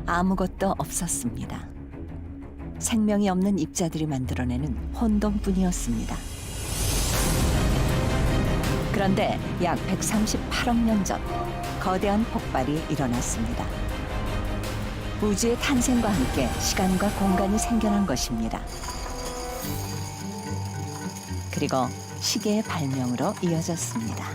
아무것도 없었습니다. 생명이 없는 입자들이 만들어내는 혼돈뿐이었습니다. 그런데 약 138억 년 전 거대한 폭발이 일어났습니다. 우주의 탄생과 함께 시간과 공간이 생겨난 것입니다. 그리고 시계의 발명으로 이어졌습니다.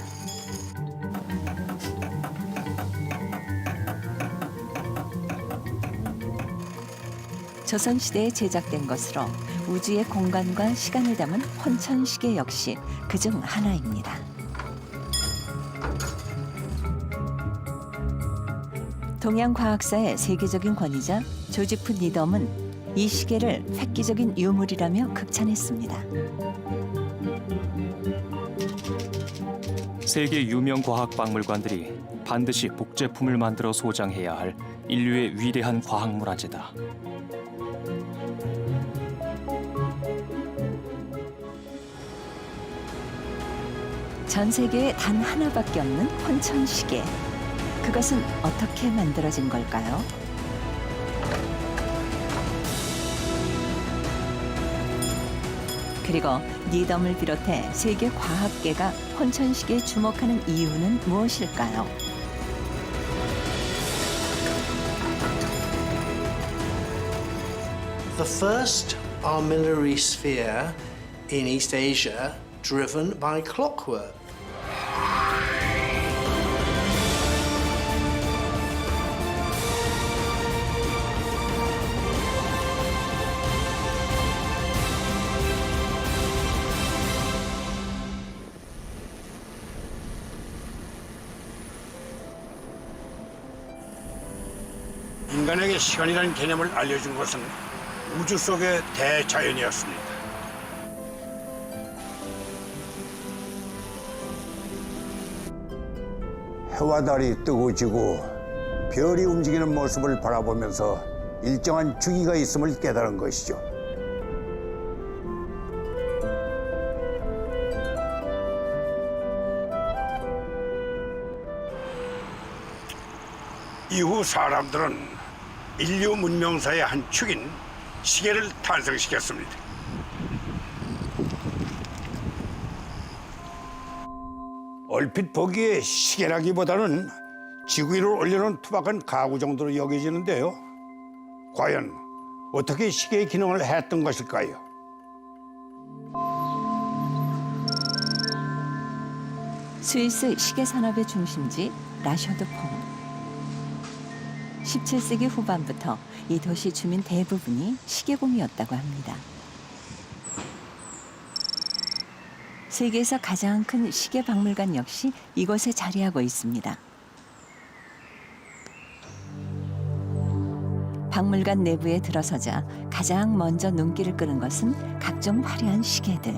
조선시대에 제작된 것으로 우주의 공간과 시간을 담은 혼천시계 역시 그중 하나입니다. 동양 과학사의 세계적인 권위자 조지프 니덤은 이 시계를 획기적인 유물이라며 극찬했습니다. 세계 유명 과학 박물관들이 반드시 복제품을 만들어 소장해야 할 인류의 위대한 과학 문화재다. 전 세계에 단 하나밖에 없는 혼천시계. 그것은 어떻게 만들어진 걸까요? 그리고 니덤을 비롯해 세계 과학계가 혼천시계에 주목하는 이유는 무엇일까요? The first armillary sphere in East Asia driven by clockwork. 인간에게 시간이라는 개념을 알려준 것은 우주 속의 대자연이었습니다. 해와 달이 뜨고 지고 별이 움직이는 모습을 바라보면서 일정한 주기가 있음을 깨달은 것이죠. 이후 사람들은 인류 문명사의 한 축인 시계를 탄생시켰습니다. 얼핏 보기에 시계라기보다는 지구 위로 올려놓은 투박한 가구 정도로 여겨지는데요. 과연 어떻게 시계의 기능을 했던 것일까요? 스위스 시계 산업의 중심지 라쇼드퐁. 17세기 후반부터 이 도시 주민 대부분이 시계공이었다고 합니다. 세계에서 가장 큰 시계 박물관 역시 이곳에 자리하고 있습니다. 박물관 내부에 들어서자 가장 먼저 눈길을 끄는 것은 각종 화려한 시계들.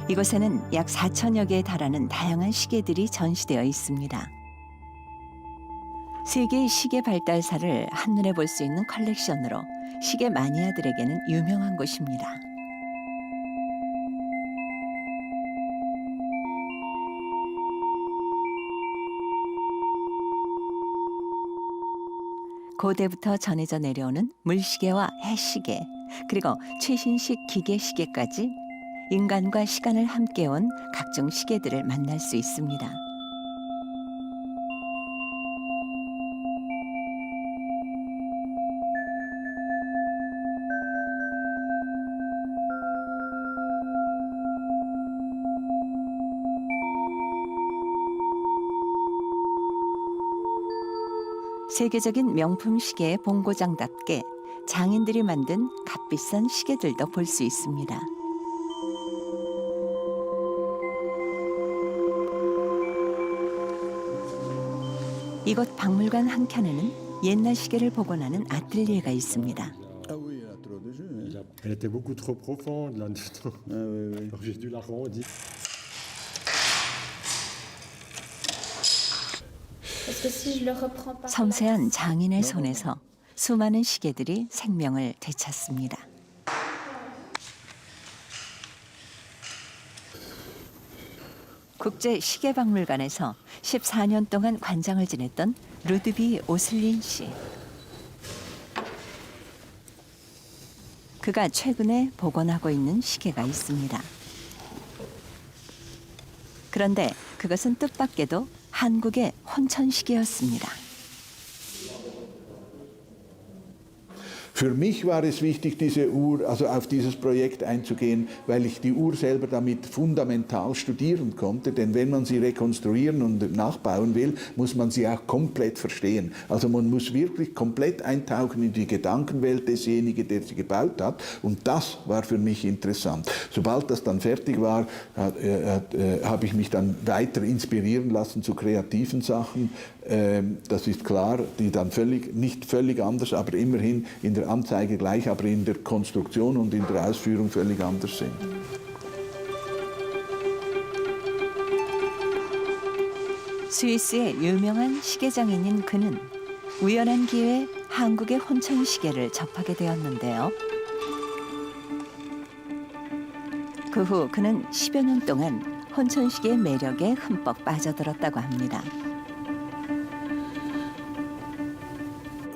이곳에는 약 4천여 개에 달하는 다양한 시계들이 전시되어 있습니다. 세계의 시계 발달사를 한눈에 볼 수 있는 컬렉션으로 시계 마니아들에게는 유명한 곳입니다. 고대부터 전해져 내려오는 물시계와 해시계, 그리고 최신식 기계시계까지 인간과 시간을 함께 온 각종 시계들을 만날 수 있습니다. 세계적인 명품 시계의 본고장답게 장인들이 만든 값비싼 시계들도 볼 수 있습니다. 이곳 박물관 한켠에는 옛날 시계를 복원하는 아틀리에가 있습니다. Ah oui, elle a trop de jeux. Elle était beaucoup trop profonde là-dedans. Ah oui, oui. Donc j'ai dû l'arrondir. 섬세한 장인의 손에서 수많은 시계들이 생명을 되찾습니다. « 국제 시계박물관에서 14년 동안 관장을 지냈던 루드비 오슬린 씨. 그가 최근에 복원하고 있는 시계가 있습니다. 그런데 그것은 뜻밖에도 한국의 혼천시계였습니다. Für mich war es wichtig, diese Uhr, also auf dieses Projekt einzugehen, weil ich die Uhr selber damit fundamental studieren konnte. Denn wenn man sie rekonstruieren und nachbauen will, muss man sie auch komplett verstehen. Also man muss wirklich komplett eintauchen in die Gedankenwelt desjenigen, der sie gebaut hat. Und das war für mich interessant. Sobald das dann fertig war, habe ich mich dann weiter inspirieren lassen zu kreativen Sachen. Das ist klar, die dann nicht völlig anders, aber immerhin in der Anzeige gleich, aber in der Konstruktion und in der Ausführung völlig anders sind. 스위스의 유명한 시계장인인 그는 우연한 기회에 한국의 혼천 시계를 접하게 되었는데요. 그 후 그는 10여 년 동안 혼천 시계의 매력에 흠뻑 빠져들었다고 합니다.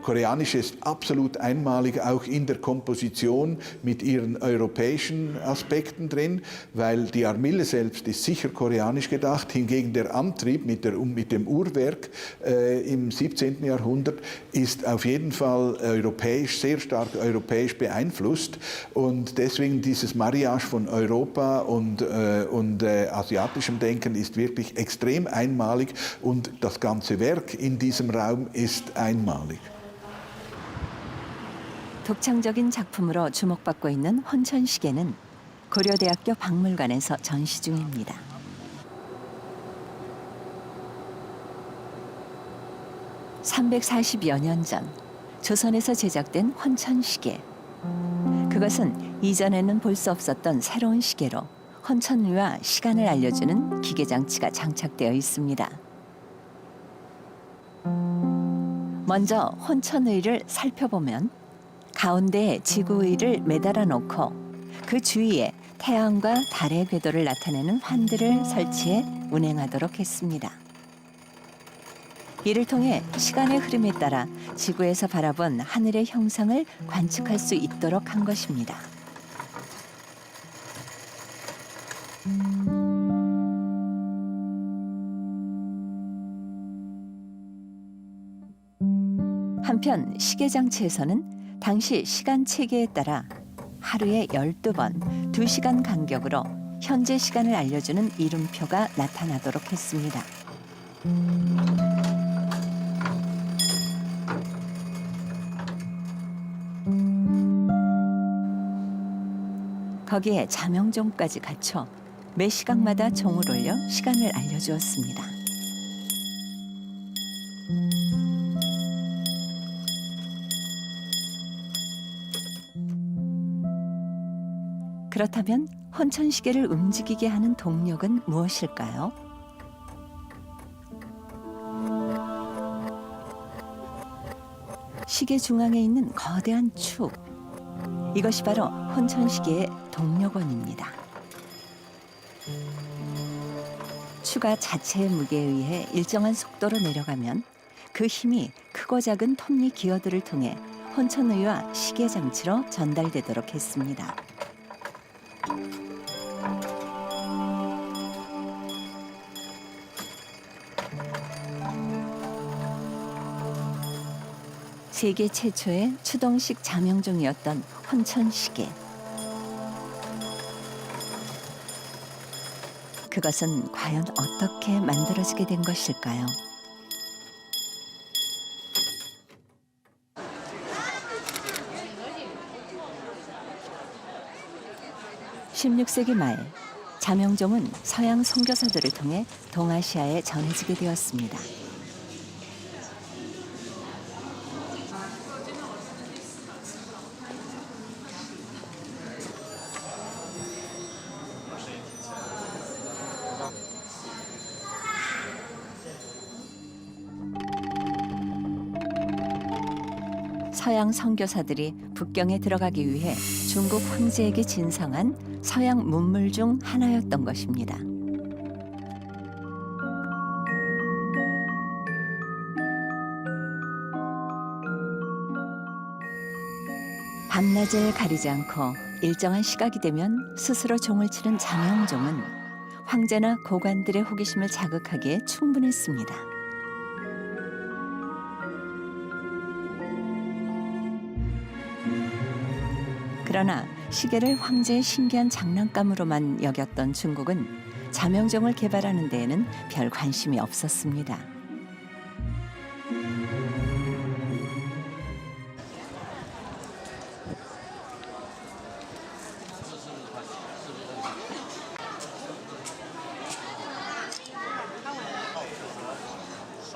Koreanisch ist absolut einmalig, auch in der Komposition mit ihren europäischen Aspekten drin, weil die Armille selbst ist sicher koreanisch gedacht, hingegen der Antrieb mit dem Uhrwerk im 17. Jahrhundert ist auf jeden Fall europäisch, sehr stark europäisch beeinflusst und deswegen dieses Mariage von Europa und asiatischem Denken ist wirklich extrem einmalig und das ganze Werk in diesem Raum ist einmalig. 독창적인 작품으로 주목받고 있는 혼천 시계는 고려대학교 박물관에서 전시 중입니다. (340여 년 전) 조선에서 제작된 혼천 시계. 그것은 이전에는 볼 수 없었던 새로운 시계로 혼천위와 시간을 알려주는 기계 장치가 장착되어 있습니다. 먼저 혼천의를 살펴보면 가운데에 지구의를 매달아 놓고 그 주위에 태양과 달의 궤도를 나타내는 환들을 설치해 운행하도록 했습니다. 이를 통해 시간의 흐름에 따라 지구에서 바라본 하늘의 형상을 관측할 수 있도록 한 것입니다. 한편 시계 장치에서는 당시 시간 체계에 따라 하루에 12번 2시간 간격으로 현재 시간을 알려주는 이름표가 나타나도록 했습니다. 거기에 자명종까지 갖춰 매 시각마다 종을 올려 시간을 알려주었습니다. 그렇다면 혼천 시계를 움직이게 하는 동력은 무엇일까요? 시계 중앙에 있는 거대한 축. 이것이 바로 혼천 시계의 동력원입니다. 추가 자체의 무게에 의해 일정한 속도로 내려가면 그 힘이 크고 작은 톱니 기어들을 통해 혼천의와 시계 장치로 전달되도록 했습니다. 세계 최초의 추동식 자명종이었던 혼천 시계. 그것은 과연 어떻게 만들어지게 된 것일까요? (16세기) 말 자명종은 서양 선교사들을 통해 동아시아에 전해지게 되었습니다. 서양 선교사들이 북경에 들어가기 위해 중국 황제에게 진성한 서양 문물 중 하나였던 것입니다. 밤낮을 가리지 않고 일정한 시각이 되면 스스로 종을 치는 자명종은 황제나 고관들의 호기심을 자극하기에 충분했습니다. 그러나 시계를 황제의 신기한 장난감으로만 여겼던 중국은 자명종을 개발하는 데에는 별 관심이 없었습니다.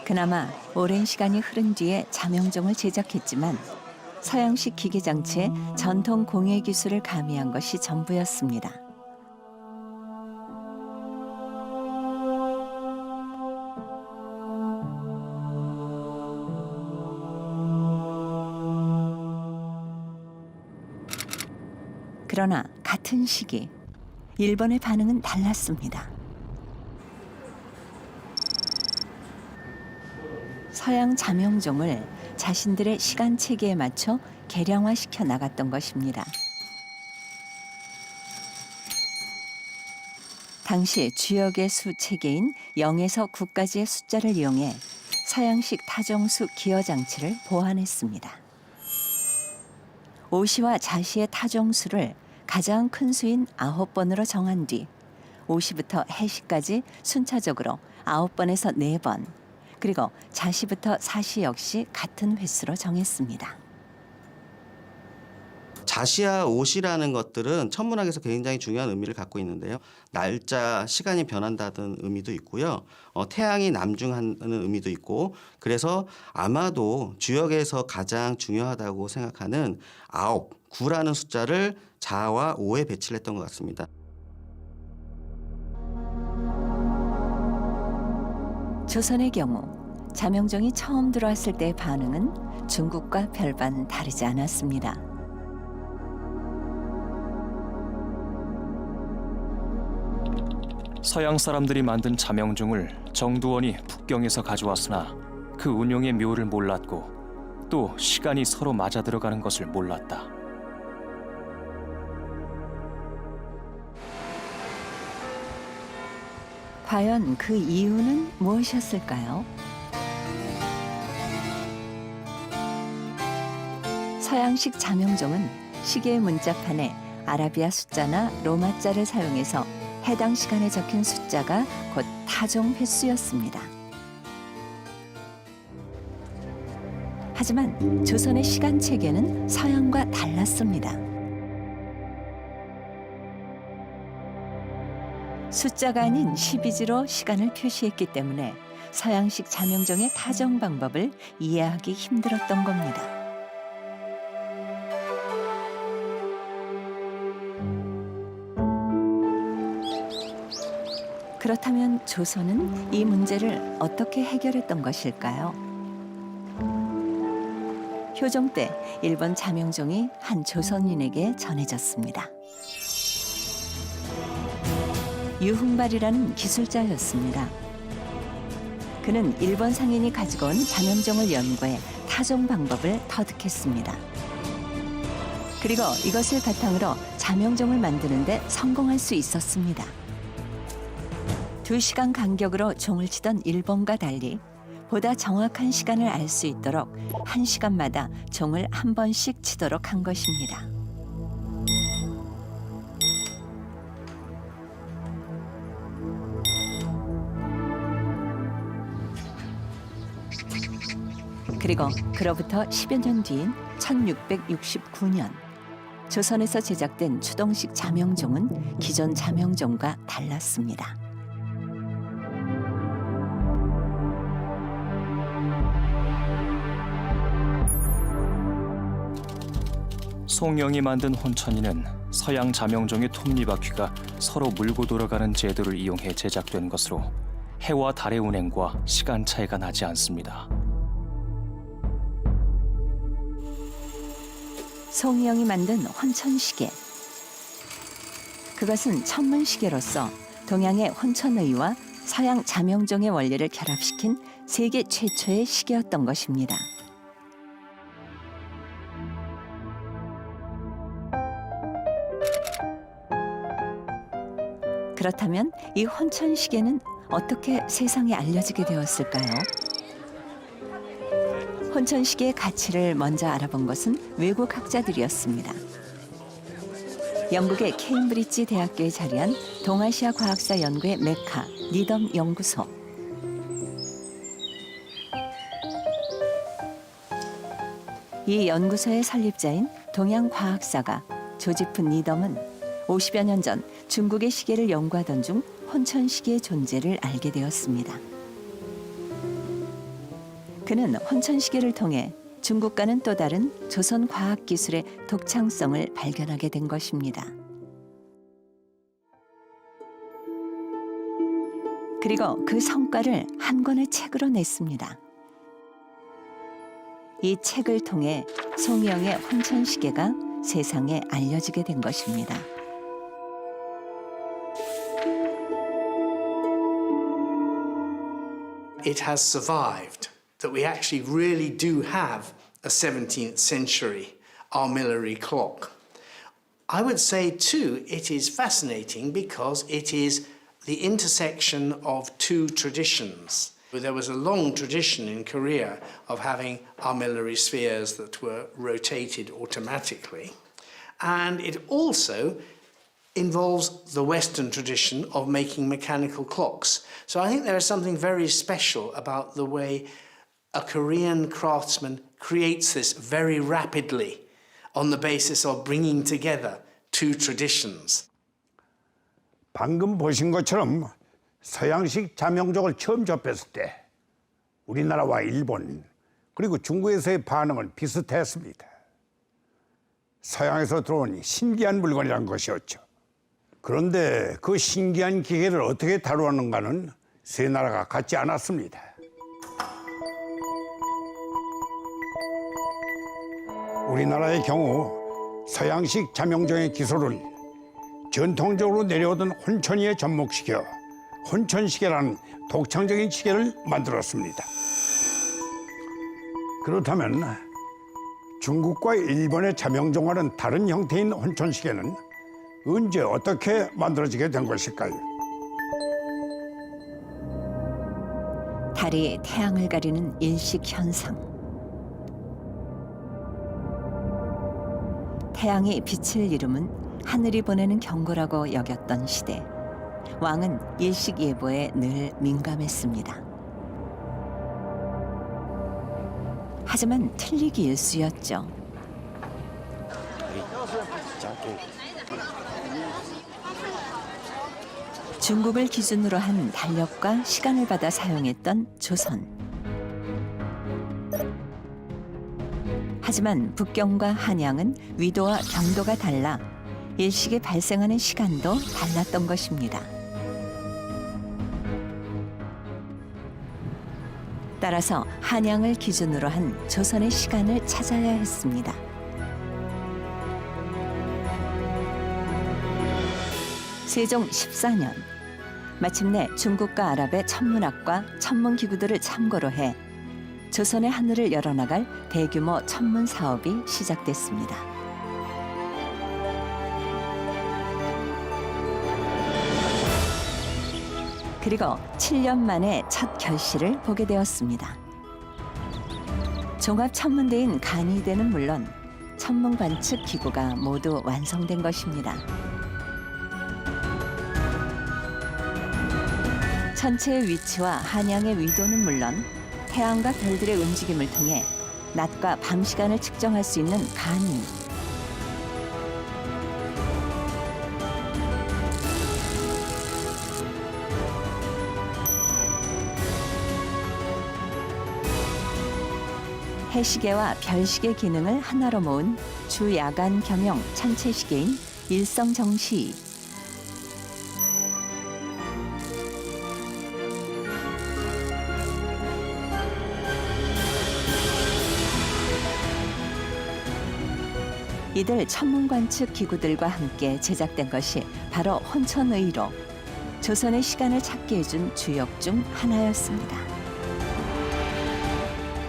그나마 오랜 시간이 흐른 뒤에 자명종을 제작했지만 서양식 기계장치에 전통 공예 기술을 가미한 것이 전부였습니다. 그러나 같은 시기 일본의 반응은 달랐습니다. 서양 자명종을 자신들의 시간 체계에 맞춰 개량화시켜 나갔던 것입니다. 당시 주역의 수 체계인 0에서 9까지의 숫자를 이용해 서양식 타정수 기어 장치를 보완했습니다. 오시와 자시의 타정수를 가장 큰 수인 9번으로 정한 뒤 오시부터 해시까지 순차적으로 9번에서 4번, 그리고 자시부터 사시 역시 같은 횟수로 정했습니다. 자시와 오시라는 것들은 천문학에서 굉장히 중요한 의미를 갖고 있는데요. 날짜, 시간이 변한다는 의미도 있고요. 태양이 남중하는 의미도 있고, 그래서 아마도 주역에서 가장 중요하다고 생각하는 9, 9라는 숫자를 자와 오에 배치를 했던 것 같습니다. 조선의 경우 자명종이 처음 들어왔을 때의 반응은 중국과 별반 다르지 않았습니다. 서양 사람들이 만든 자명종을 정두원이 북경에서 가져왔으나 그 운용의 묘를 몰랐고 또 시간이 서로 맞아 들어가는 것을 몰랐다. 과연 그 이유는 무엇이었을까요? 서양식 자명종은 시계의 문자판에 아라비아 숫자나 로마자를 사용해서 해당 시간에 적힌 숫자가 곧 타종 횟수였습니다. 하지만 조선의 시간 체계는 서양과 달랐습니다. 숫자가 아닌 12지로 시간을 표시했기 때문에 서양식 자명종의 타정 방법을 이해하기 힘들었던 겁니다. 그렇다면 조선은 이 문제를 어떻게 해결했던 것일까요? 효종 때 일본 자명종이 한 조선인에게 전해졌습니다. 유흥발이라는 기술자였습니다. 그는 일본 상인이 가지고 온 자명종을 연구해 타종 방법을 터득했습니다. 그리고 이것을 바탕으로 자명종을 만드는 데 성공할 수 있었습니다. 2시간 간격으로 종을 치던 일본과 달리 보다 정확한 시간을 알 수 있도록 1시간마다 종을 한 번씩 치도록 한 것입니다. 그리고 그로부터 10여 년 뒤인 1669년 조선에서 제작된 추동식 자명종은 기존 자명종과 달랐습니다. 송영이 만든 혼천이는 서양 자명종의 톱니바퀴가 서로 물고 돌아가는 제도를 이용해 제작된 것으로 해와 달의 운행과 시간 차이가 나지 않습니다. 송영이 만든 혼천시계. 그것은 천문시계로서 동양의 혼천의와 서양 자명종의 원리를 결합시킨 세계 최초의 시계였던 것입니다. 그렇다면 이 혼천 시계는 어떻게 세상에 알려지게 되었을까요? 혼천 시계의 가치를 먼저 알아본 것은 외국 학자들이었습니다. 영국의 케임브리지 대학교에 자리한 동아시아 과학사 연구의 메카 니덤 연구소. 이 연구소의 설립자인 동양 과학사가 조지프 니덤은 50여 년 전 중국의 시계를 연구하던 중 혼천 시계의 존재를 알게 되었습니다. 그는 혼천 시계를 통해 중국과는 또 다른 조선 과학 기술의 독창성을 발견하게 된 것입니다. 그리고 그 성과를 한 권의 책으로 냈습니다. 이 책을 통해 송영의 혼천 시계가 세상에 알려지게 된 것입니다. It has survived, that we actually really do have a 17th century armillary clock. I would say too, it is fascinating because it is the intersection of two traditions. There was a long tradition in Korea of having armillary spheres that were rotated automatically. And it also involves the Western tradition of making mechanical clocks. So I think there is something very special about the way a Korean craftsman creates this very rapidly on the basis of bringing together two traditions. 방금 보신 것처럼 서양식 자명종을 처음 접했을 때 우리나라와 일본 그리고 중국에서의 반응은 비슷했습니다. 서양에서 들어온 신기한 물건이란 것이었죠. 그런데 그 신기한 기계를 어떻게 다루었는가는 세 나라가 같지 않았습니다. 우리나라의 경우 서양식 자명종의 기술을 전통적으로 내려오던 혼천이에 접목시켜 혼천시계라는 독창적인 시계를 만들었습니다. 그렇다면 중국과 일본의 자명종과는 다른 형태인 혼천시계는 언제 어떻게 만들어지게 된 것일까요? 달이 태양을 가리는 일식 현상. 태양이 빛을 이루면 하늘이 보내는 경고라고 여겼던 시대. 왕은 일식 예보에 늘 민감했습니다. 하지만 틀리기 일쑤였죠. 중국을 기준으로 한 달력과 시간을 받아 사용했던 조선. 하지만 북경과 한양은 위도와 경도가 달라 일식이 발생하는 시간도 달랐던 것입니다. 따라서 한양을 기준으로 한 조선의 시간을 찾아야 했습니다. 세종 14년, 마침내 중국과 아랍의 천문학과 천문기구들을 참고로 해 조선의 하늘을 열어나갈 대규모 천문 사업이 시작됐습니다. 그리고 7년 만에 첫 결실을 보게 되었습니다. 종합천문대인 간이대는 물론 천문관측 기구가 모두 완성된 것입니다. 천체의 위치와 한양의 위도는 물론 태양과 별들의 움직임을 통해 낮과 밤 시간을 측정할 수 있는 간이, 해시계와 별시계 기능을 하나로 모은 주야간 겸용 천체시계인 일성정시. 이들 천문관측 기구들과 함께 제작된 것이 바로 혼천의로 조선의 시간을 찾게 해준 주역 중 하나였습니다.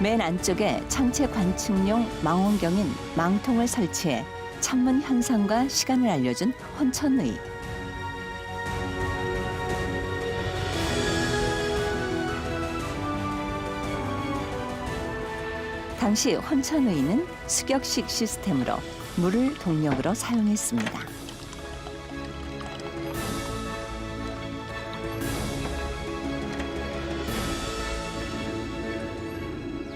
맨 안쪽에 창체 관측용 망원경인 망통을 설치해 천문 현상과 시간을 알려준 혼천의. 당시 혼천의는 수격식 시스템으로 물을 동력으로 사용했습니다.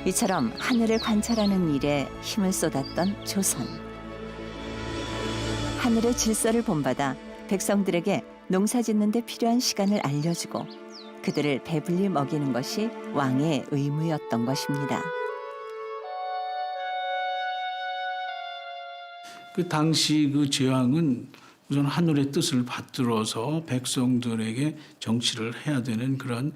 이처럼 하늘을 관찰하는 일에 힘을 쏟았던 조선. 하늘의 질서를 본받아 백성들에게 농사 짓는 데 필요한 시간을 알려주고 그들을 배불리 먹이는 것이 왕의 의무였던 것입니다. 그 당시 그 제왕은 우선 하늘의 뜻을 받들어서 백성들에게 정치를 해야 되는 그런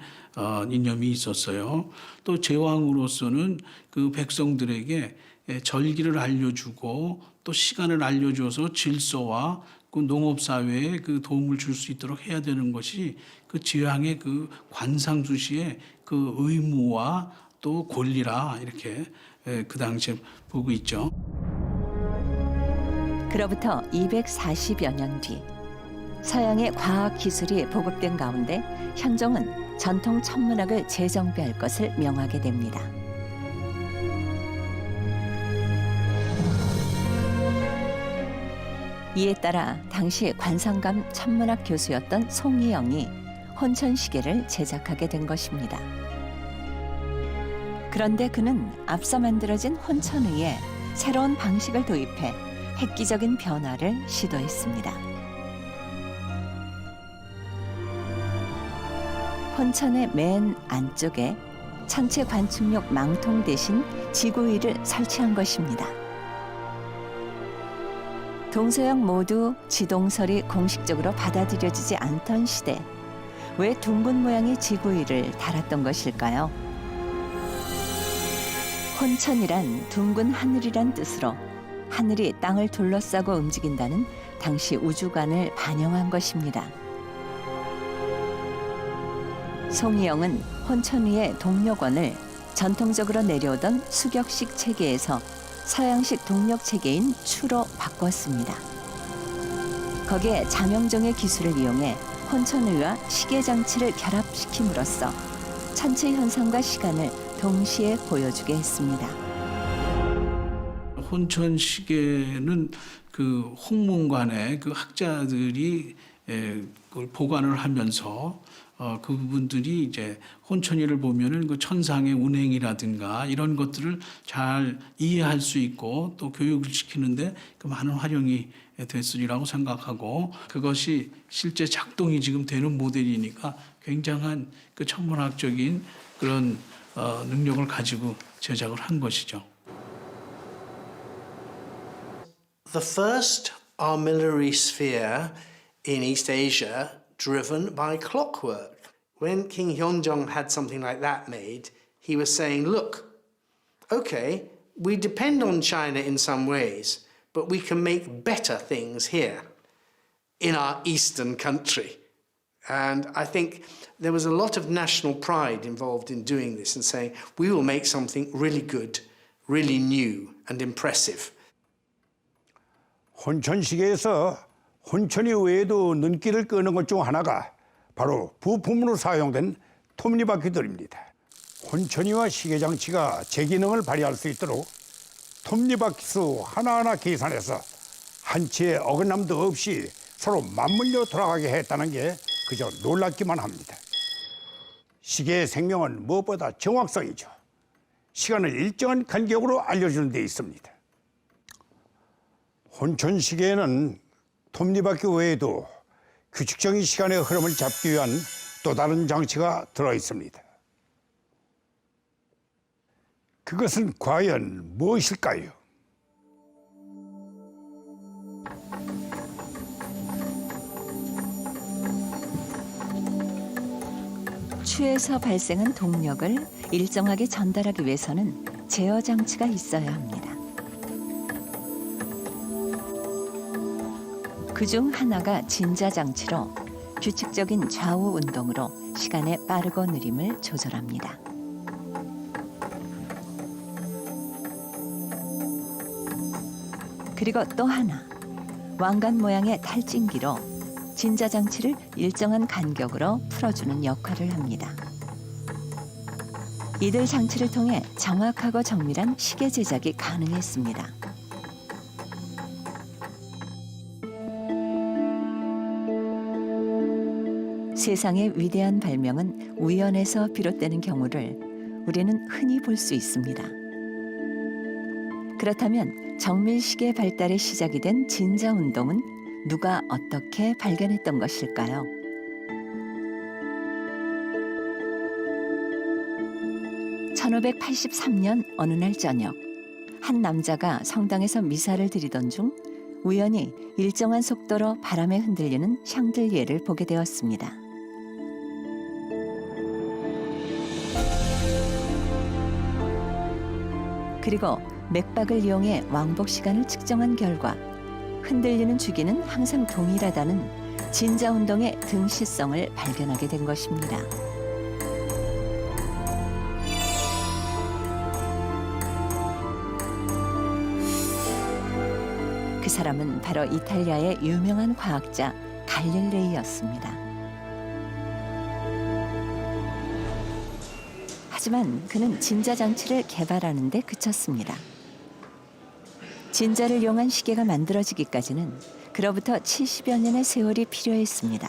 이념이 있었어요. 또 제왕으로서는 그 백성들에게 절기를 알려주고 또 시간을 알려줘서 질서와 그 농업 사회에 그 도움을 줄 수 있도록 해야 되는 것이 그 제왕의 그 관상수시의 그 의무와 또 권리라 이렇게 그 당시에 보고 있죠. 그로부터 240여 년 뒤 서양의 과학 기술이 보급된 가운데 현종은 전통 천문학을 재정비할 것을 명하게 됩니다. 이에 따라 당시 관상감 천문학 교수였던 송희영이 혼천시계를 제작하게 된 것입니다. 그런데 그는 앞서 만들어진 혼천의에 새로운 방식을 도입해 획기적인 변화를 시도했습니다. 혼천의 맨 안쪽에 천체 관측용 망통 대신 지구위를 설치한 것입니다. 동서양 모두 지동설이 공식적으로 받아들여지지 않던 시대, 왜 둥근 모양의 지구위를 달았던 것일까요? 혼천이란 둥근 하늘이란 뜻으로 하늘이 땅을 둘러싸고 움직인다는 당시 우주관을 반영한 것입니다. 송희영은 혼천위의 동력원을 전통적으로 내려오던 수격식 체계에서 서양식 동력 체계인 추로 바꿨습니다. 거기에 자명종의 기술을 이용해 혼천위와 시계 장치를 결합시킴으로써 천체 현상과 시간을 동시에 보여주게 했습니다. 혼천 시계는 그 홍문관에 그 학자들이 그걸 보관을 하면서 그분들이 이제 혼천이를 보면은 그 천상의 운행이라든가 이런 것들을 잘 이해할 수 있고 또 교육을 시키는데 그 많은 활용이 됐으리라고 생각하고 그것이 실제 작동이 지금 되는 모델이니까 굉장한 그 천문학적인 그런 능력을 가지고 제작을 한 것이죠. The first armillary sphere in East Asia driven by clockwork. When King Hyunjong had something like that made, he was saying, look, okay, we depend on China in some ways, but we can make better things here in our eastern country. And I think there was a lot of national pride involved in doing this and saying, we will make something really good, really new and impressive. 혼천시계에서 혼천이 외에도 눈길을 끄는 것 중 하나가 바로 부품으로 사용된 톱니바퀴들입니다. 혼천이와 시계장치가 제 기능을 발휘할 수 있도록 톱니바퀴 수 하나하나 계산해서 한치의 어긋남도 없이 서로 맞물려 돌아가게 했다는 게 그저 놀랍기만 합니다. 시계의 생명은 무엇보다 정확성이죠. 시간을 일정한 간격으로 알려주는 데 있습니다. 혼천시계에는 톱니바퀴 외에도 규칙적인 시간의 흐름을 잡기 위한 또 다른 장치가 들어있습니다. 그것은 과연 무엇일까요? 추에서 발생한 동력을 일정하게 전달하기 위해서는 제어 장치가 있어야 합니다. 그중 하나가 진자 장치로 규칙적인 좌우 운동으로 시간의 빠르고 느림을 조절합니다. 그리고 또 하나, 왕관 모양의 탈진기로 진자 장치를 일정한 간격으로 풀어주는 역할을 합니다. 이들 장치를 통해 정확하고 정밀한 시계 제작이 가능했습니다. 세상의 위대한 발명은 우연에서 비롯되는 경우를 우리는 흔히 볼 수 있습니다. 그렇다면 정밀시계 발달의 시작이 된 진자운동은 누가 어떻게 발견했던 것일까요? (1583년) 어느 날 저녁, 한 남자가 성당에서 미사를 드리던 중 우연히 일정한 속도로 바람에 흔들리는 샹들리에를 보게 되었습니다. 그리고 맥박을 이용해 왕복 시간을 측정한 결과 흔들리는 주기는 항상 동일하다는 진자운동의 등시성을 발견하게 된 것입니다. 그 사람은 바로 이탈리아의 유명한 과학자 갈릴레이였습니다. 하지만 그는 진자장치를 개발하는 데 그쳤습니다. 진자를 이용한 시계가 만들어지기까지는 그로부터 70여 년의 세월이 필요했습니다.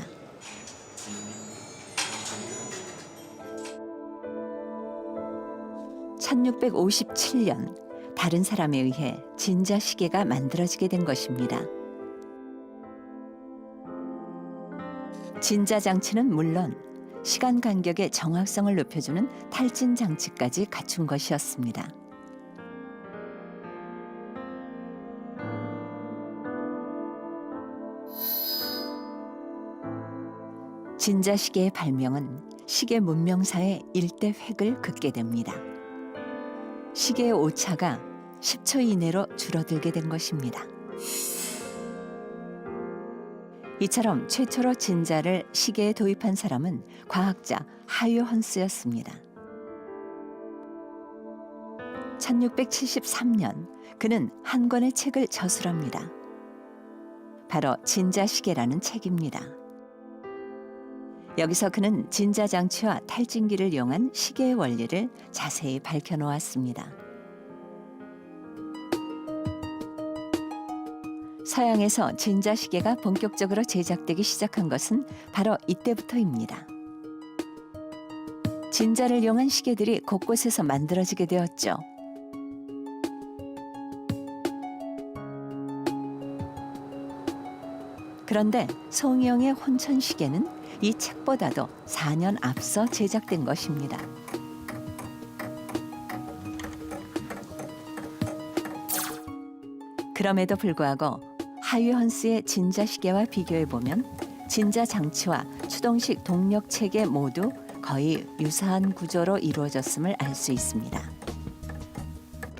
(1657년) 다른 사람에 의해 진자 시계가 만들어지게 된 것입니다. 진자 장치는 물론 시간 간격의 정확성을 높여주는 탈진 장치까지 갖춘 것이었습니다. 진자 시계의 발명은 시계 문명사의 일대 획을 긋게 됩니다. 시계의 오차가 10초 이내로 줄어들게 된 것입니다. 이처럼 최초로 진자를 시계에 도입한 사람은 과학자 하유 헌스였습니다. 1673년 그는 한 권의 책을 저술합니다. 바로 진자 시계라는 책입니다. 여기서 그는 진자 장치와 탈진기를 이용한 시계의 원리를 자세히 밝혀놓았습니다. 서양에서 진자 시계가 본격적으로 제작되기 시작한 것은 바로 이때부터입니다. 진자를 이용한 시계들이 곳곳에서 만들어지게 되었죠. 그런데 송영의 혼천 시계는 이 책보다도 4년 앞서 제작된 것입니다. 그럼에도 불구하고 하유 헌스의 진자 시계와 비교해 보면 진자 장치와 추동식 동력 체계 모두 거의 유사한 구조로 이루어졌음을 알 수 있습니다.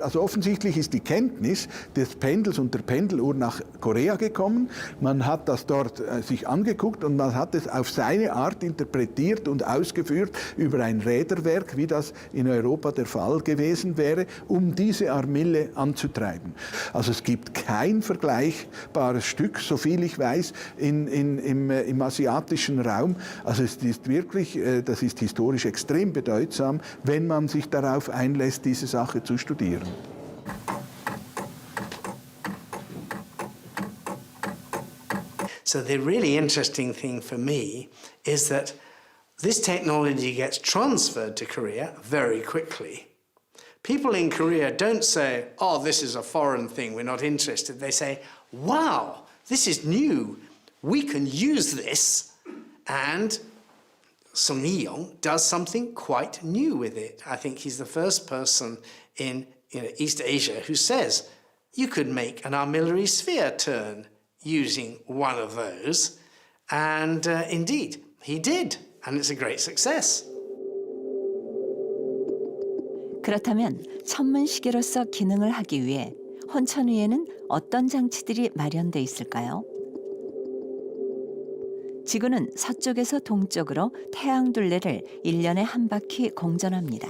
Also offensichtlich ist die Kenntnis des Pendels und der Pendeluhr nach Korea gekommen. Man hat das dort sich angeguckt und man hat es auf seine Art interpretiert und ausgeführt über ein Räderwerk, wie das in Europa der Fall gewesen wäre, um diese Armille anzutreiben. Also es gibt kein vergleichbares Stück, soviel ich weiß, im asiatischen Raum. Also es ist wirklich, das ist historisch extrem bedeutsam, wenn man sich darauf einlässt, diese Sache zu studieren. So the really interesting thing for me is that this technology gets transferred to Korea very quickly. People in Korea don't say, oh, this is a foreign thing, we're not interested. They say, wow, this is new. We can use this. And Sung Hee-yong does something quite new with it. I think he's the first person in East Asia who says you could make an armillary sphere turn using one of those. And indeed, he did. And it's a great success. 그렇다면 천문 시계로서 기능을 하기 위해 혼천 위에는 어떤 장치들이 마련돼 있을까요? 지구는 서쪽에서 동쪽으로 태양 둘레를 1년에 한 바퀴 공전합니다.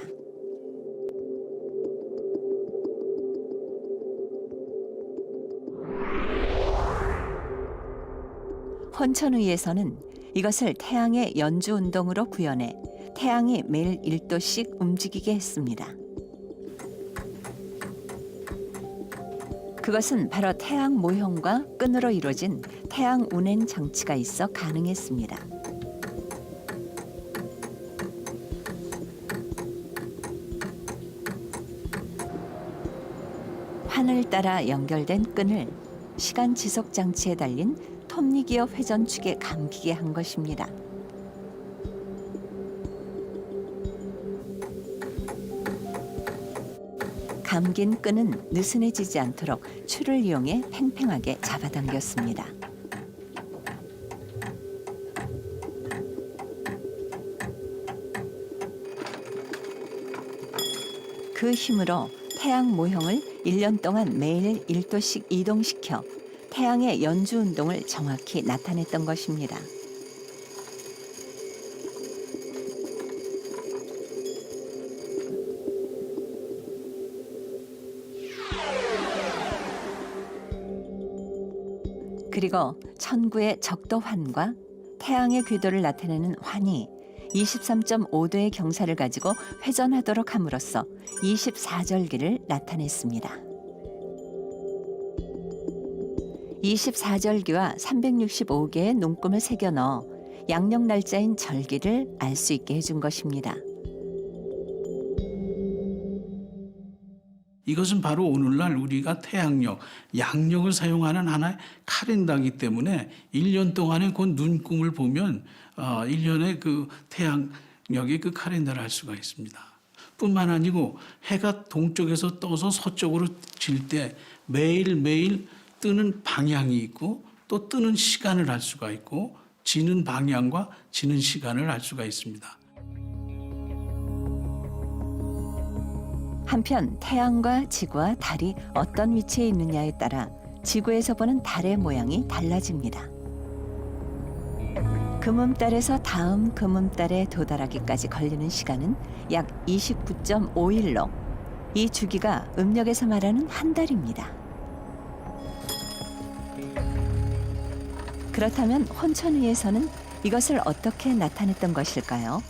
혼천 위에서는 이것을 태양의 연주 운동으로 구현해 태양이 매일 1도씩 움직이게 했습니다. 그것은 바로 태양 모형과 끈으로 이루어진 태양 운행 장치가 있어 가능했습니다. 환을 따라 연결된 끈을 시간 지속 장치에 달린 톱니기어 회전축에 감기게 한 것입니다. 감긴 끈은 느슨해지지 않도록 추를 이용해 팽팽하게 잡아당겼습니다. 그 힘으로 태양 모형을 1년 동안 매일 1도씩 이동시켜 태양의 연주 운동을 정확히 나타냈던 것입니다. 그리고 천구의 적도환과 태양의 궤도를 나타내는 환이 23.5도의 경사를 가지고 회전하도록 함으로써 24절기를 나타냈습니다. 24절기와 365개의 눈금을 새겨 넣어 양력 날짜인 절기를 알 수 있게 해준 것입니다. 이것은 바로 오늘날 우리가 태양력, 양력을 사용하는 하나의 카렌다이기 때문에 1년 동안의 그 눈금을 보면 1년의 그 태양력의 그 카렌다를 알 수가 있습니다. 뿐만 아니고 해가 동쪽에서 떠서 서쪽으로 질 때 매일매일 뜨는 방향이 있고 또 뜨는 시간을 알 수가 있고 지는 방향과 지는 시간을 알 수가 있습니다. 한편 태양과 지구와 달이 어떤 위치에 있느냐에 따라 지구에서 보는 달의 모양이 달라집니다. 금음달에서 다음 금음달에 도달하기까지 걸리는 시간은 약 29.5일로 이 주기가 음력에서 말하는 한 달입니다. 그렇다면 혼천위에서는 이것을 어떻게 나타냈던 것일까요?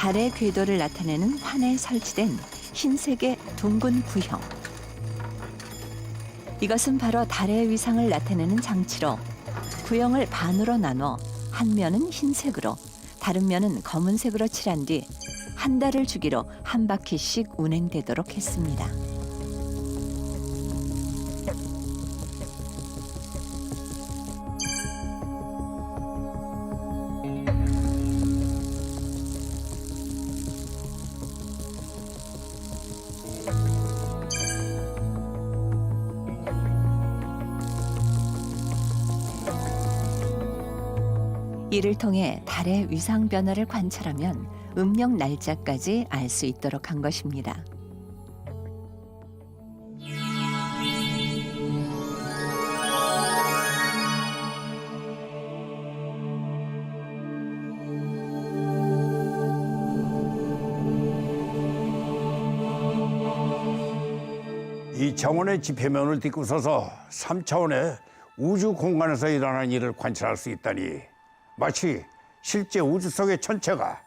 달의 궤도를 나타내는 환에 설치된 흰색의 둥근 구형. 이것은 바로 달의 위상을 나타내는 장치로 구형을 반으로 나눠 한 면은 흰색으로 다른 면은 검은색으로 칠한 뒤 한 달을 주기로 한 바퀴씩 운행되도록 했습니다. 이를 통해 달의 위상 변화를 관찰하면 음력 날짜까지 알 수 있도록 한 것입니다. 이 차원의 지표면을 딛고 서서 3차원의 우주 공간에서 일어나는 일을 관찰할 수 있다니 마치 실제 우주 속의 천체가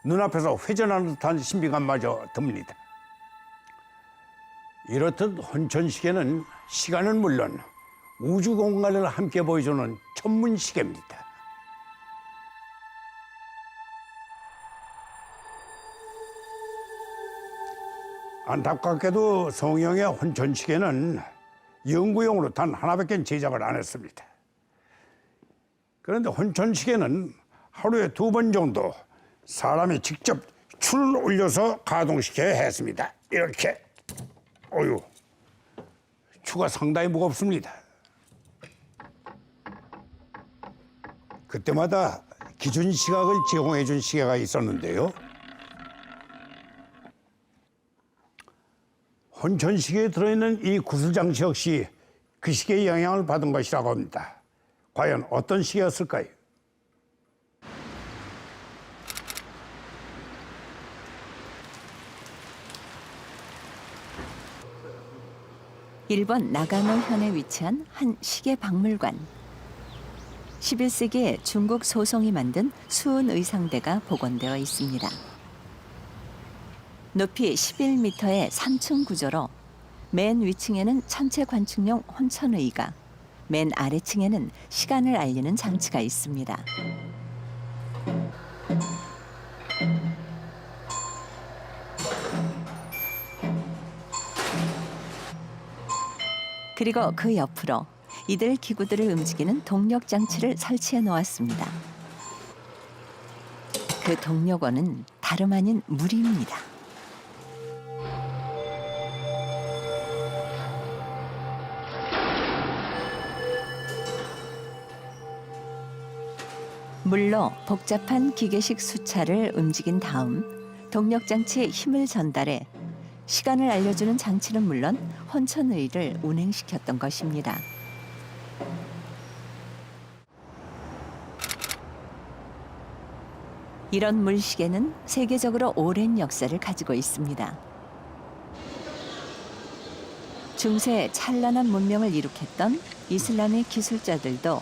눈앞에서 회전하는 듯한 신비감마저 듭니다. 이렇듯 혼천시계는 시간은 물론 우주 공간을 함께 보여주는 천문시계입니다. 안타깝게도 성형의 혼천시계는 연구용으로 단 하나밖에 제작을 안 했습니다. 그런데 혼천시계는 하루에 2번 정도 사람이 직접 줄을 올려서 가동시켜야 했습니다. 이렇게. 어휴, 추가 상당히 무겁습니다. 그때마다 기준 시각을 제공해 준 시계가 있었는데요. 혼천시계에 들어있는 이 구슬장치 역시 그 시계의 영향을 받은 것이라고 합니다. 과연 어떤 시계였을까요? 일본 나가노현에 위치한 한 시계 박물관. 11세기에 중국 소송이 만든 수은 의상대가 복원되어 있습니다. 높이 11m의 3층 구조로 맨 위층에는 천체 관측용 혼천의가, 맨 아래층에는 시간을 알리는 장치가 있습니다. 그리고 그 옆으로 이들 기구들을 움직이는 동력 장치를 설치해 놓았습니다. 그 동력원은 다름 아닌 물입니다. 물로 복잡한 기계식 수차를 움직인 다음 동력 장치에 힘을 전달해 시간을 알려주는 장치는 물론 혼천의를 운행시켰던 것입니다. 이런 물시계는 세계적으로 오랜 역사를 가지고 있습니다. 중세 찬란한 문명을 이룩했던 이슬람의 기술자들도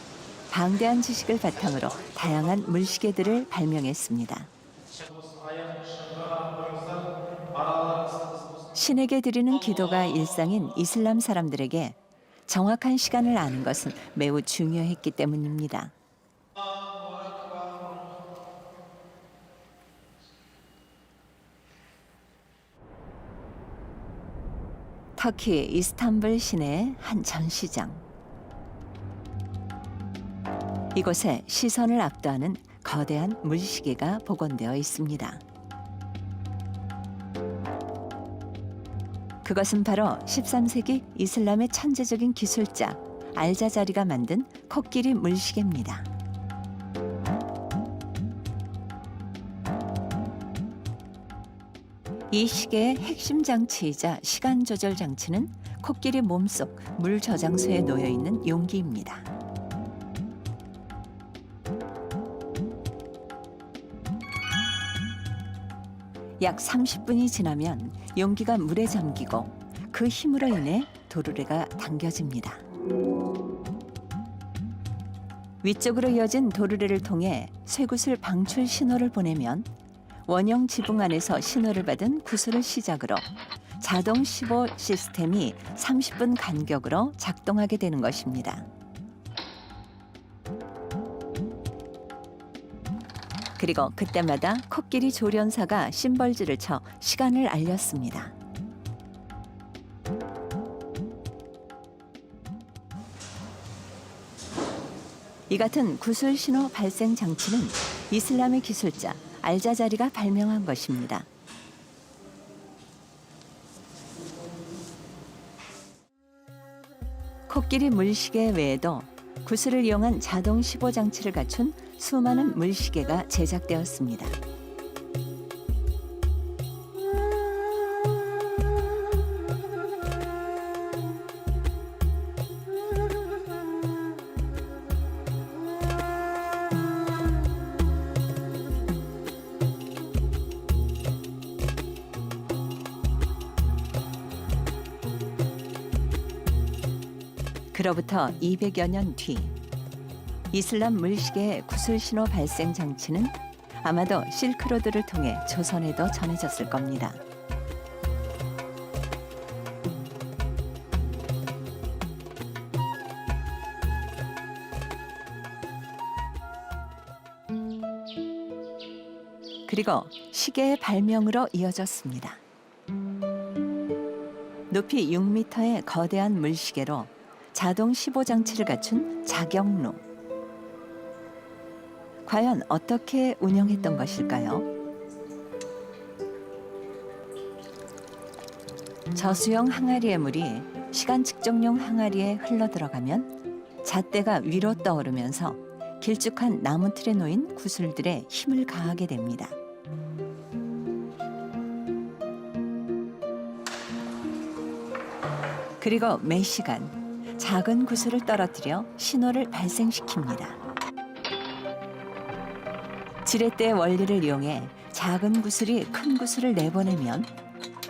방대한 지식을 바탕으로 다양한 물시계들을 발명했습니다. 신에게 드리는 기도가 일상인 이슬람 사람들에게 정확한 시간을 아는 것은 매우 중요했기 때문입니다. 터키 이스탄불 시내의 한 전시장. 이곳에 시선을 압도하는 거대한 물시계가 복원되어 있습니다. 그것은 바로 13세기 이슬람의 천재적인 기술자 알자자리가 만든 코끼리 물시계입니다. 이 시계의 핵심 장치이자 시간 조절 장치는 코끼리 몸속 물 저장소에 놓여 있는 용기입니다. 약 30분이 지나면 용기가 물에 잠기고 그 힘으로 인해 도르래가 당겨집니다. 위쪽으로 이어진 도르래를 통해 쇠구슬 방출 신호를 보내면 원형 지붕 안에서 신호를 받은 구슬을 시작으로 자동 15 시스템이 30분 간격으로 작동하게 되는 것입니다. 그리고 그때마다 코끼리 조련사가 심벌즈를 쳐 시간을 알렸습니다. 이 같은 구슬 신호 발생 장치는 이슬람의 기술자 알자자리가 발명한 것입니다. 코끼리 물시계 외에도 구슬을 이용한 자동 15 장치를 갖춘 수많은 물시계가 제작되었습니다. 그로부터 200여 년 뒤 이슬람 물시계의 구슬 신호 발생 장치는 아마도 실크로드를 통해 조선에도 전해졌을 겁니다. 그리고 시계의 발명으로 이어졌습니다. 높이 6m의 거대한 물시계로 자동 15 장치를 갖춘 자경루. 과연 어떻게 운영했던 것일까요? 저수형 항아리의 물이 시간 측정용 항아리에 흘러들어가면 잣대가 위로 떠오르면서 길쭉한 나무 틀에 놓인 구슬들에 힘을 가하게 됩니다. 그리고 매 시간 작은 구슬을 떨어뜨려 신호를 발생시킵니다. 지렛대의 원리를 이용해 작은 구슬이 큰 구슬을 내보내면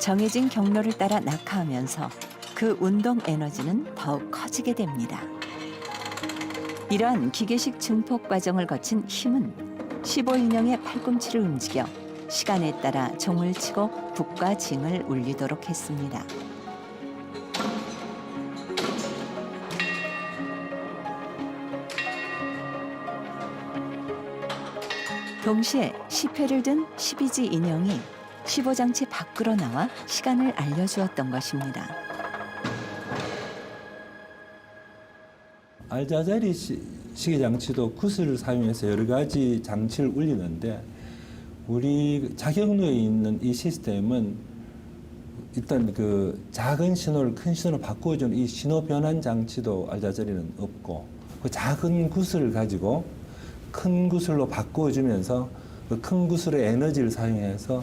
정해진 경로를 따라 낙하하면서 그 운동 에너지는 더욱 커지게 됩니다. 이러한 기계식 증폭 과정을 거친 힘은 15인형의 팔꿈치를 움직여 시간에 따라 종을 치고 북과 징을 울리도록 했습니다. 동시에 10회를 든 12지 인형이 15장치 밖으로 나와 시간을 알려주었던 것입니다. 알자자리 시계장치도 구슬을 사용해서 여러 가지 장치를 울리는데 우리 자격로에 있는 이 시스템은 일단 그 작은 신호를 큰 신호로 바꿔주는 이 신호 변환 장치도 알자자리는 없고 그 작은 구슬을 가지고 큰 구슬로 바꿔주면서 그 큰 구슬의 에너지를 사용해서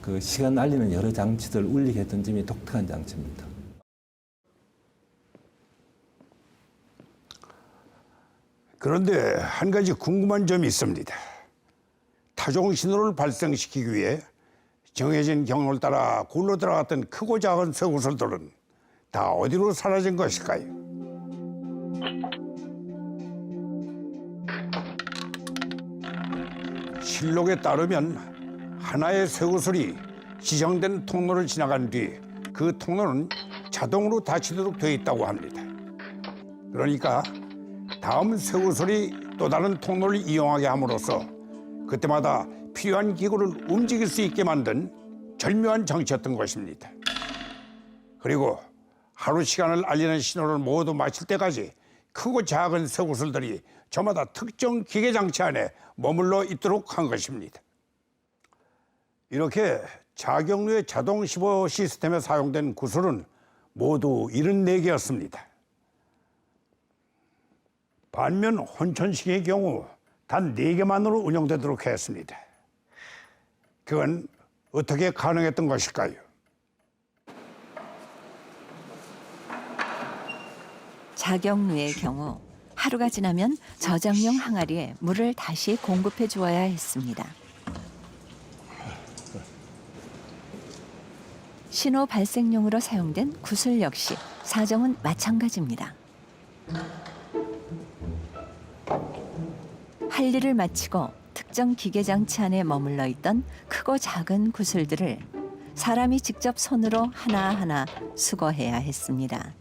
그 시간 알리는 여러 장치들을 울리게 했던 점이 독특한 장치입니다. 그런데 한 가지 궁금한 점이 있습니다. 타종 신호를 발생시키기 위해 정해진 경로를 따라 굴러 들어갔던 크고 작은 쇠구슬들은 다 어디로 사라진 것일까요? 실록에 따르면 하나의 쇠구슬이 지정된 통로를 지나간 뒤 그 통로는 자동으로 닫히도록 되어 있다고 합니다. 그러니까 다음 쇠구슬이 또 다른 통로를 이용하게 함으로써 그때마다 필요한 기구를 움직일 수 있게 만든 절묘한 장치였던 것입니다. 그리고 하루 시간을 알리는 신호를 모두 마칠 때까지 크고 작은 쇠구슬들이 저마다 특정 기계장치 안에 머물러 있도록 한 것입니다. 이렇게 자경루의 자동 15 시스템에 사용된 구슬은 모두 74개였습니다. 반면 혼천시계의 경우 단 4개만으로 운영되도록 했습니다. 그건 어떻게 가능했던 것일까요? 자경루의 경우 하루가 지나면 저장용 항아리에 물을 다시 공급해 주어야 했습니다. 신호 발생용으로 사용된 구슬 역시 사정은 마찬가지입니다. 할 일을 마치고 특정 기계장치 안에 머물러 있던 크고 작은 구슬들을 사람이 직접 손으로 하나하나 수거해야 했습니다.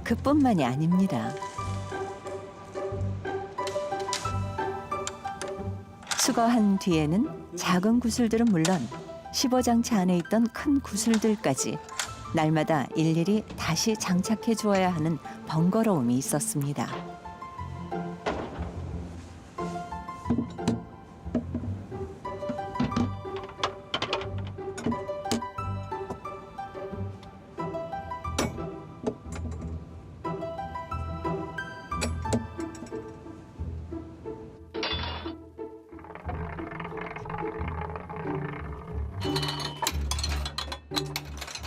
그뿐만이 아닙니다. 수거한 뒤에는 작은 구슬들은 물론 15장치 안에 있던 큰 구슬들까지 날마다 일일이 다시 장착해 주어야 하는 번거로움이 있었습니다.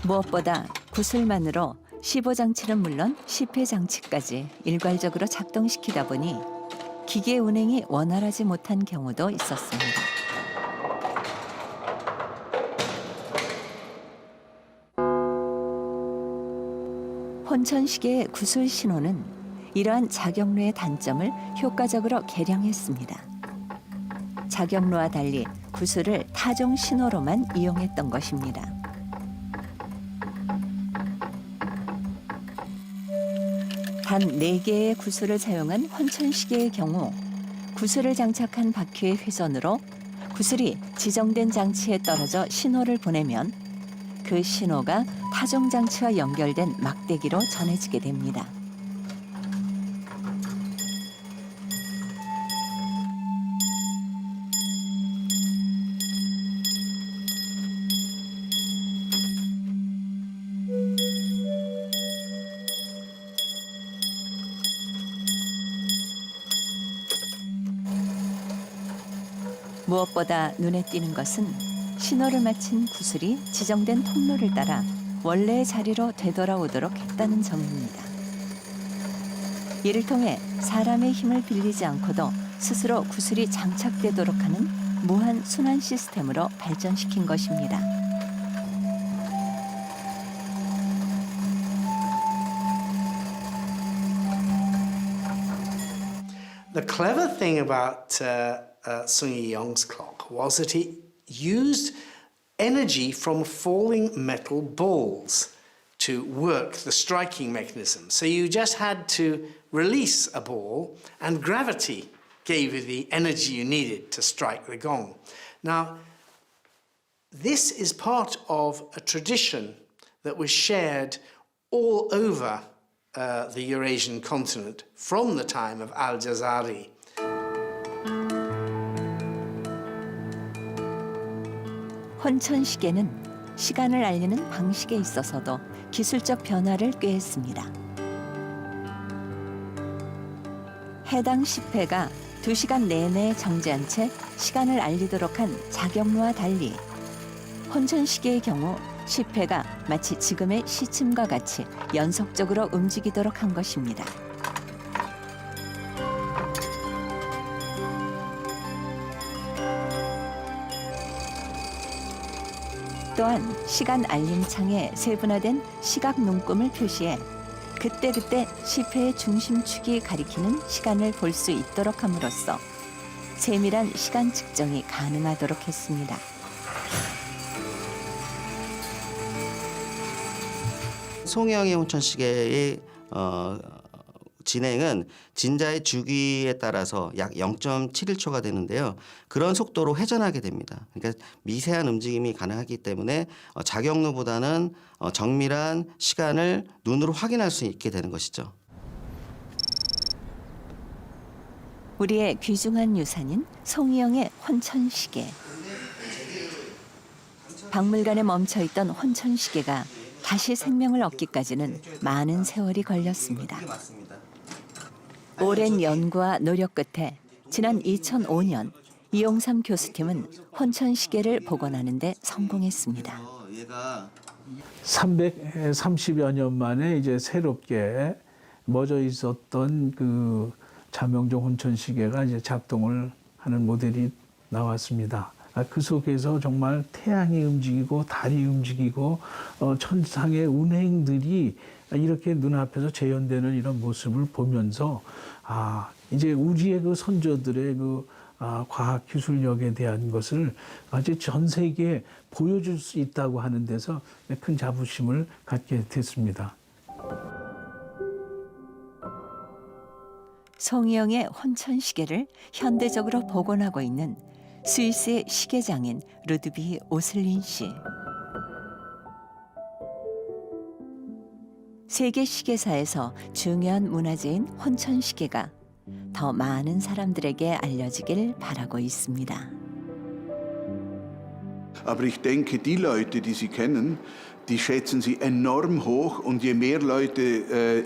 무엇보다 구슬만으로 15장치는 물론 10회 장치까지 일괄적으로 작동시키다 보니 기계 운행이 원활하지 못한 경우도 있었습니다. 혼천시계의 구슬 신호는 이러한 자경루의 단점을 효과적으로 개량했습니다. 자경루와 달리 구슬을 타종 신호로만 이용했던 것입니다. 단 4개의 구슬을 사용한 혼천시계의 경우 구슬을 장착한 바퀴의 회전으로 구슬이 지정된 장치에 떨어져 신호를 보내면 그 신호가 타종 장치와 연결된 막대기로 전해지게 됩니다. 무엇보다 눈에 띄는 것은 신호를 마친 구슬이 지정된 통로를 따라 원래의 자리로 되돌아오도록 했다는 점입니다. 이를 통해 사람의 힘을 빌리지 않고도 스스로 구슬이 장착되도록 하는 무한 순환 시스템으로 발전시킨 것입니다. The clever thing about Sun Yee-yong's clock was that it used energy from falling metal balls to work the striking mechanism. So you just had to release a ball and gravity gave you the energy you needed to strike the gong. Now, this is part of a tradition that was shared all over the Eurasian continent from the time of Al-Jazari. 혼천시계는 시간을 알리는 방식에 있어서도 기술적 변화를 꾀했습니다. 해당 시패가 2시간 내내 정지한 채 시간을 알리도록 한 자경루와 달리 혼천시계의 경우 시패가 마치 지금의 시침과 같이 연속적으로 움직이도록 한 것입니다. 또한 시간 알림창에 세분화된 시각 눈금을 표시해 그때그때 시패의 중심축이 가리키는 시간을 볼 수 있도록 함으로써 세밀한 시간 측정이 가능하도록 했습니다. 송영의 혼천시계의 진행은 진자의 주기에 따라서 약 0.71초가 되는데요. 그런 속도로 회전하게 됩니다. 그러니까 미세한 움직임이 가능하기 때문에 자경루보다는 정밀한 시간을 눈으로 확인할 수 있게 되는 것이죠. 우리의 귀중한 유산인 송이영의 혼천시계. 박물관에 멈춰있던 혼천시계가 다시 생명을 얻기까지는 많은 세월이 걸렸습니다. 오랜 연구와 노력 끝에 지난 2005년 이용삼 교수팀은 혼천시계를 복원하는 데 성공했습니다. 330여 년 만에 이제 새롭게 멎어 있었던 그 자명종 혼천시계가 이제 작동을 하는 모델이 나왔습니다. 그 속에서 정말 태양이 움직이고 달이 움직이고 천상의 운행들이 이렇게 눈앞에서 재현되는 이런 모습을 보면서 이제 우리의 그 선조들의 그 과학 기술력에 대한 것을 아주 전 세계에 보여줄 수 있다고 하는 데서 큰 자부심을 갖게 됐습니다. 송이영의 혼천시계를 현대적으로 복원하고 있는 스위스의 시계장인 루드비 오슬린 씨. 세계 시계사에서 중요한 문화재인 혼천시계가 더 많은 사람들에게 알려지길 바라고 있습니다. Aber ich denke, die Leute, die Sie kennen, die schätzen Sie enorm hoch. Und je mehr Leute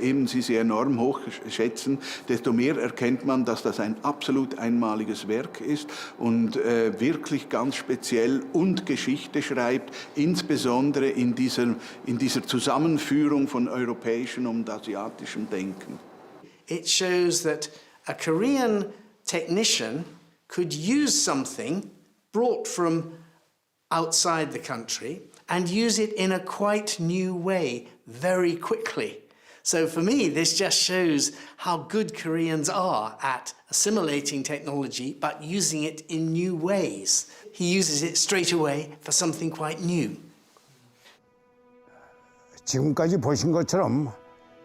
eben Sie enorm hoch schätzen, desto mehr erkennt man, dass das ein absolut einmaliges Werk ist und wirklich ganz speziell und Geschichte schreibt, insbesondere in dieser Zusammenführung von europäischem und asiatischem Denken. It shows that a Korean technician could use something brought from outside the country and use it in a quite new way very quickly. So for me, this just shows how good Koreans are at assimilating technology but using it in new ways. He uses it straight away for something quite new. 지금까지 보신 것처럼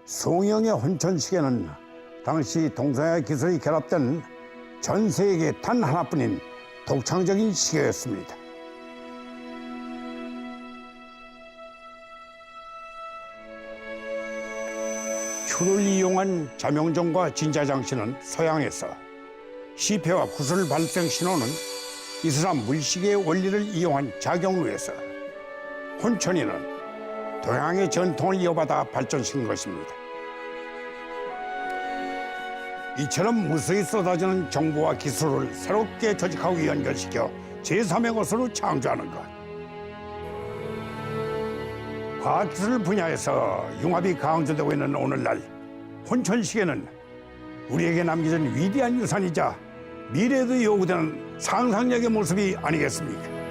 송영의 혼천시계는 당시 동서양 기술이 결합된 전 세계 단 하나뿐인 독창적인 시계였습니다. 추를 이용한 자명종과 진자장치는 서양에서, 시패와 구슬 발생 신호는 이슬람 물시계의 원리를 이용한 자경루에서, 혼천이는 동양의 전통을 이어받아 발전시킨 것입니다. 이처럼 무수히 쏟아지는 정보와 기술을 새롭게 조직하고 연결시켜 제3의 것으로 창조하는 것. 과학기술 분야에서 융합이 강조되고 있는 오늘날 혼천시계는 우리에게 남겨진 위대한 유산이자 미래도 요구되는 상상력의 모습이 아니겠습니까?